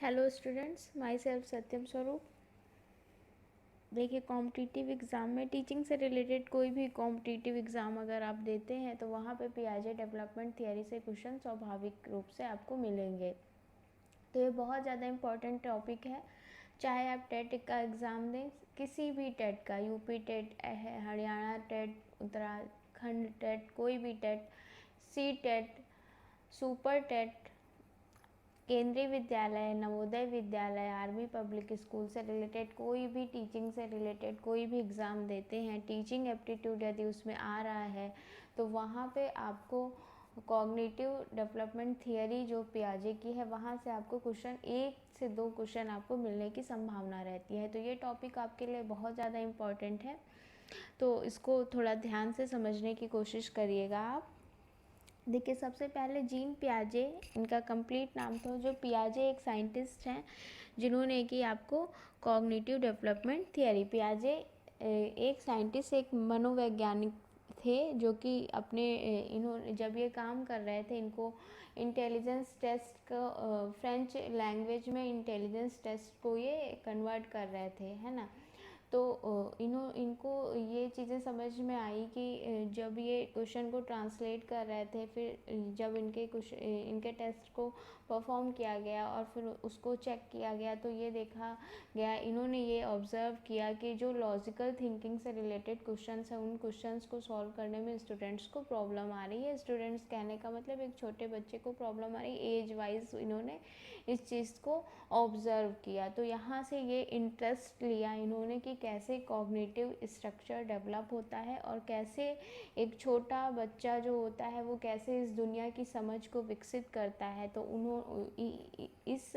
Hello students, my self सत्यम स्वरूप। देखिए, competitive exam में टीचिंग से रिलेटेड कोई भी कॉम्पिटिटिव एग्ज़ाम अगर आप देते हैं तो वहाँ पे पियाजे डेवलपमेंट थियरी से क्वेश्चन स्वाभाविक रूप से आपको मिलेंगे। तो ये बहुत ज़्यादा इम्पॉर्टेंट टॉपिक है। चाहे आप टेट का एग्ज़ाम दें, किसी भी टेट का, यूपी टेट है, हरियाणा टेट, उत्तराखंड टेट, कोई भी TET, C TET, super TET, Kendriya Vidyalaya, Navodaya Vidyalaya, army public school से रिलेटेड कोई भी, टीचिंग से रिलेटेड कोई भी एग्ज़ाम देते हैं, टीचिंग एप्टीट्यूड यदि उसमें आ रहा है तो वहाँ पे आपको कॉग्निटिव डेवलपमेंट थियरी जो पियाजे की है वहाँ से आपको क्वेश्चन 1 से 2 क्वेश्चन आपको मिलने की संभावना रहती है। तो ये टॉपिक आपके लिए बहुत ज़्यादा इम्पॉर्टेंट है, तो इसको थोड़ा ध्यान से समझने की कोशिश करिएगा आप। देखिए, सबसे पहले जीन पियाजे, इनका कंप्लीट नाम था। जो पियाजे एक साइंटिस्ट हैं जिन्होंने की आपको कॉग्निटिव डेवलपमेंट थियरी। पियाजे एक साइंटिस्ट, एक मनोवैज्ञानिक थे जो कि अपने इन्होंने जब ये काम कर रहे थे, इनको इंटेलिजेंस टेस्ट को फ्रेंच लैंग्वेज में इंटेलिजेंस टेस्ट को ये कन्वर्ट कर रहे थे, है ना। तो इनको ये चीज़ें समझ में आई कि जब ये क्वेश्चन को ट्रांसलेट कर रहे थे, फिर जब इनके टेस्ट को परफॉर्म किया गया और फिर उसको चेक किया गया तो ये देखा गया, इन्होंने ये ऑब्ज़र्व किया कि जो लॉजिकल थिंकिंग से रिलेटेड क्वेश्चंस हैं उन क्वेश्चंस को सॉल्व करने में स्टूडेंट्स को प्रॉब्लम आ रही है। स्टूडेंट्स कहने का मतलब एक छोटे बच्चे को प्रॉब्लम आ रही है, एज वाइज इन्होंने इस चीज़ को ऑब्ज़र्व किया। तो यहाँ से ये इंटरेस्ट लिया इन्होंने कि कैसे कॉग्निटिव स्ट्रक्चर डेवलप होता है और कैसे एक छोटा बच्चा जो होता है वो कैसे इस दुनिया की समझ को विकसित करता है। तो इस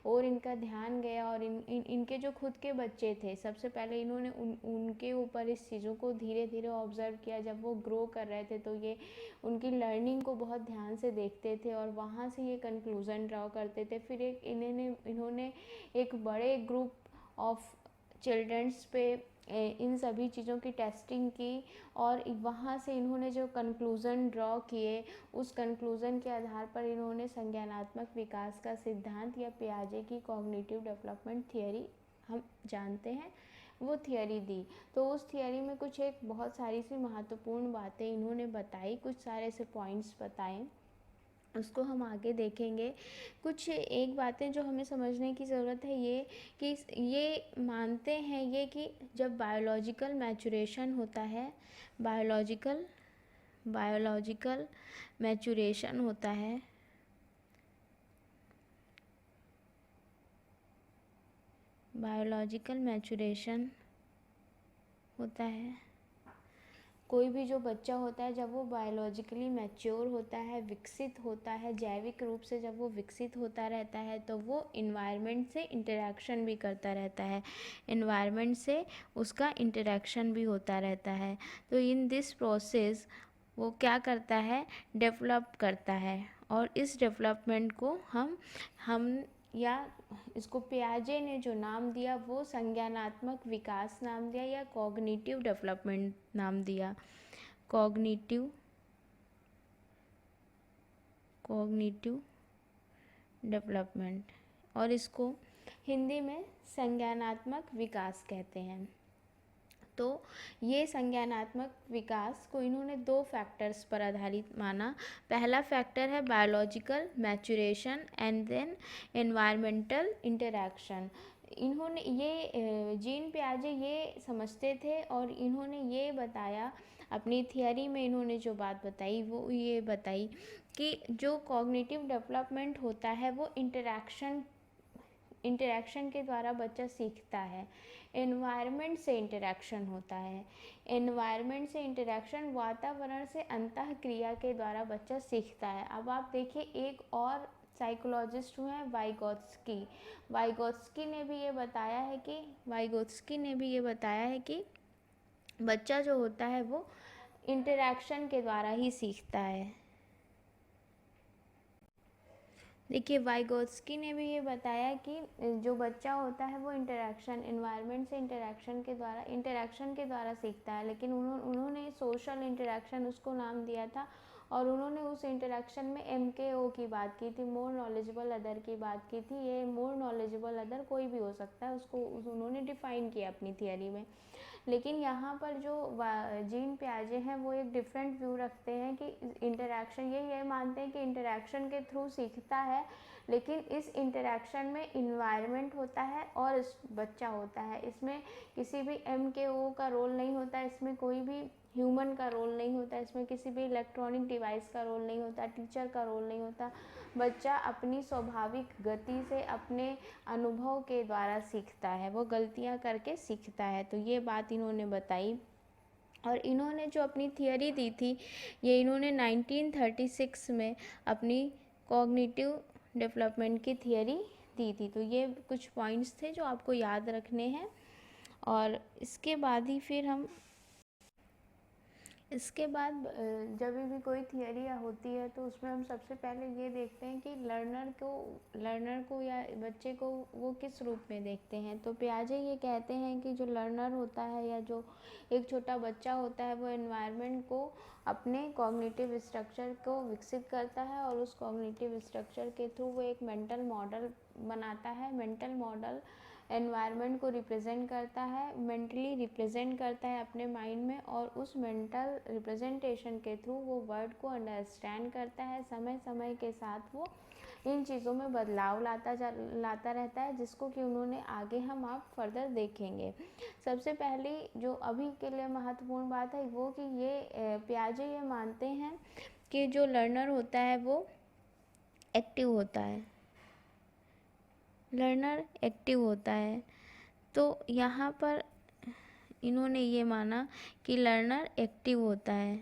और इनका ध्यान गया और इनके जो खुद के बच्चे थे, सबसे पहले इन्होंने उनके ऊपर इस चीज़ों को धीरे धीरे ऑब्ज़र्व किया। जब वो ग्रो कर रहे थे तो ये उनकी लर्निंग को बहुत ध्यान से देखते थे और वहाँ से ये कंक्लूज़न ड्रॉ करते थे। फिर इन्होंने एक बड़े ग्रुप ऑफ चिल्ड्रंस पे इन सभी चीज़ों की टेस्टिंग की और वहाँ से इन्होंने जो कंक्लूज़न ड्रॉ किए, उस कंक्लूज़न के आधार पर इन्होंने संज्ञानात्मक विकास का सिद्धांत या पियाजे की कॉग्निटिव डेवलपमेंट थियरी हम जानते हैं वो थियरी दी। तो उस थियरी में कुछ एक बहुत सारी सी महत्वपूर्ण बातें इन्होंने बताई, कुछ सारे से पॉइंट्स बताए, उसको हम आगे देखेंगे। कुछ एक बातें जो हमें समझने की ज़रूरत है ये कि ये मानते हैं ये कि जब बायोलॉजिकल मैचुरेशन होता है, बायोलॉजिकल मैचुरेशन होता है, बायोलॉजिकल मैचुरेशन होता है, कोई भी जो बच्चा होता है जब वो बायोलॉजिकली मैच्योर होता है, विकसित होता है, जैविक रूप से जब वो विकसित होता रहता है तो वो इन्वायरमेंट से इंटरेक्शन भी करता रहता है, इन्वायरमेंट से उसका इंटरेक्शन भी होता रहता है। तो इन दिस प्रोसेस वो क्या करता है, डेवलप करता है और इस डेवलपमेंट को हम या इसको पियाजे ने जो नाम दिया वो संज्ञानात्मक विकास नाम दिया या कॉग्निटिव डेवलपमेंट नाम दिया, कॉग्निटिव डेवलपमेंट, और इसको हिंदी में संज्ञानात्मक विकास कहते हैं। तो ये संज्ञानात्मक विकास को इन्होंने 2 फैक्टर्स पर आधारित माना। पहला फैक्टर है biological maturation and then environmental interaction. इन्होंने ये जीन पियाजे ये समझते थे और इन्होंने ये बताया अपनी थियरी में, इन्होंने जो बात बताई वो ये बताई कि जो कॉग्निटिव डेवलपमेंट होता है वो इंटरैक्शन के द्वारा बच्चा सीखता है। एनवायरनमेंट से इंटरैक्शन होता है, एनवायरनमेंट से इंटरैक्शन, वातावरण से अंतःक्रिया के द्वारा बच्चा सीखता है। अब आप देखिए, एक और साइकोलॉजिस्ट हुए हैं वाइगोत्स्की। वाइगोत्स्की ने भी ये बताया है कि बच्चा जो होता है वो इंटरैक्शन के द्वारा ही सीखता है। देखिए, वाइगोत्स्की ने भी ये बताया कि जो बच्चा होता है वो इन्वायरमेंट से इंटरैक्शन के द्वारा सीखता है, लेकिन उन्होंने सोशल इंटरैक्शन उसको नाम दिया था और उन्होंने उस इंटरेक्शन में MKO की बात की थी, मोर नॉलेजेबल अदर की बात की थी। ये मोर नॉलेजेबल अदर कोई भी हो सकता है, उसको उन्होंने डिफ़ाइन किया अपनी थियरी में। लेकिन यहाँ पर जो जीन पियाजे हैं वो एक डिफरेंट व्यू रखते हैं कि इंटरेक्शन, ये मानते हैं कि इंटरेक्शन के थ्रू सीखता है, लेकिन इस इंटरेक्शन में इन्वायरमेंट होता है और इस बच्चा होता है, इसमें किसी भी MKO का रोल नहीं होता, इसमें कोई भी ह्यूमन का रोल नहीं होता, इसमें किसी भी इलेक्ट्रॉनिक डिवाइस का रोल नहीं होता, टीचर का रोल नहीं होता। बच्चा अपनी स्वाभाविक गति से अपने अनुभव के द्वारा सीखता है, वो गलतियां करके सीखता है। तो ये बात इन्होंने बताई। और इन्होंने जो अपनी थियरी दी थी, ये इन्होंने 1936 में अपनी कॉग्निटिव डेवलपमेंट की थियरी दी थी। तो ये कुछ पॉइंट्स थे जो आपको याद रखने हैं। और इसके बाद ही फिर हम इसके बाद जब भी कोई थियरी होती है तो उसमें हम सबसे पहले ये देखते हैं कि लर्नर को या बच्चे को वो किस रूप में देखते हैं। तो पियाजे ये कहते हैं कि जो लर्नर होता है या जो एक छोटा बच्चा होता है वो एनवायरनमेंट को अपने कॉग्निटिव स्ट्रक्चर को विकसित करता है और उस कॉग्निटिव स्ट्रक्चर के थ्रू वो एक मेंटल मॉडल बनाता है। मेंटल मॉडल एनवायरनमेंट को रिप्रेजेंट करता है, मेंटली रिप्रेजेंट करता है अपने माइंड में, और उस मेंटल रिप्रेजेंटेशन के थ्रू वो वर्ड को अंडरस्टैंड करता है। समय समय के साथ वो इन चीज़ों में बदलाव लाता रहता है, जिसको कि उन्होंने आगे हम आप फर्दर देखेंगे। सबसे पहली जो अभी के लिए महत्वपूर्ण बात है वो कि ये पियाजे ये मानते हैं कि जो लर्नर होता है वो एक्टिव होता है, लर्नर एक्टिव होता है। तो यहाँ पर इन्होंने ये माना कि लर्नर एक्टिव होता है,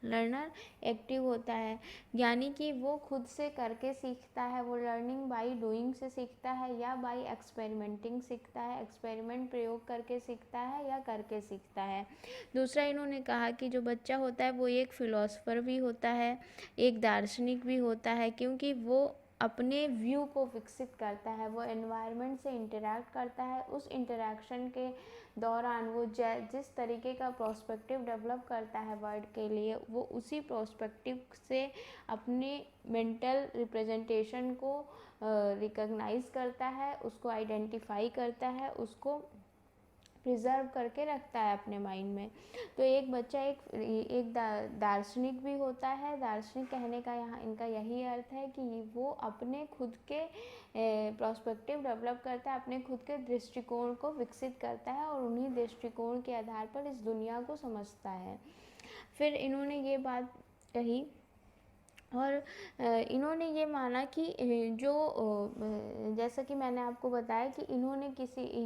लर्नर एक्टिव होता है, यानी कि वो खुद से करके सीखता है, वो लर्निंग बाय डूइंग से सीखता है या बाय एक्सपेरिमेंटिंग सीखता है, एक्सपेरिमेंट प्रयोग करके सीखता है या करके सीखता है। दूसरा इन्होंने कहा कि जो बच्चा होता है वो एक फिलोसोफर भी होता है, एक दार्शनिक भी होता है, क्योंकि वो अपने व्यू को विकसित करता है, वो एनवायरनमेंट से इंटरैक्ट करता है। उस इंटरैक्शन के दौरान वो जिस तरीके का प्रोस्पेक्टिव डेवलप करता है वर्ड के लिए, वो उसी प्रोस्पेक्टिव से अपने मेंटल रिप्रेजेंटेशन को रिकॉग्नाइज करता है, उसको आइडेंटिफाई करता है, उसको प्रिजर्व करके रखता है अपने माइंड में। तो एक बच्चा एक दार्शनिक भी होता है। दार्शनिक कहने का यहाँ इनका यही अर्थ है कि वो अपने खुद के प्रोस्पेक्टिव डेवलप करता है, अपने खुद के दृष्टिकोण को विकसित करता है और उन्हीं दृष्टिकोण के आधार पर इस दुनिया को समझता है। फिर इन्होंने ये बात कही और इन्होंने ये माना कि जो जैसा कि मैंने आपको बताया कि इन्होंने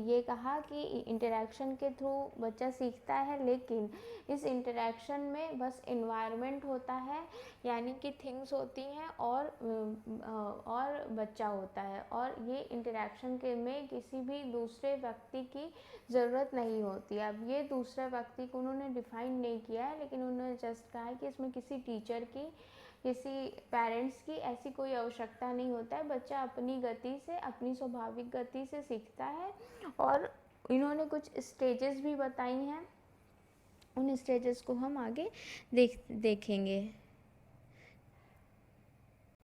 ये कहा कि इंटरेक्शन के थ्रू बच्चा सीखता है, लेकिन इस इंटरेक्शन में बस एनवायरनमेंट होता है, यानी कि थिंग्स होती हैं और बच्चा होता है, और ये इंटरेक्शन में किसी भी दूसरे व्यक्ति की ज़रूरत नहीं होती। अब ये दूसरे व्यक्ति को उन्होंने डिफ़ाइन नहीं किया है, लेकिन उन्होंने जस्ट कहा है कि इसमें किसी टीचर की, किसी पेरेंट्स की ऐसी कोई आवश्यकता नहीं होता है। बच्चा अपनी गति से, अपनी स्वाभाविक गति से सीखता है। और इन्होंने कुछ स्टेजेस भी बताई हैं, उन स्टेजेस को हम आगे देखेंगे।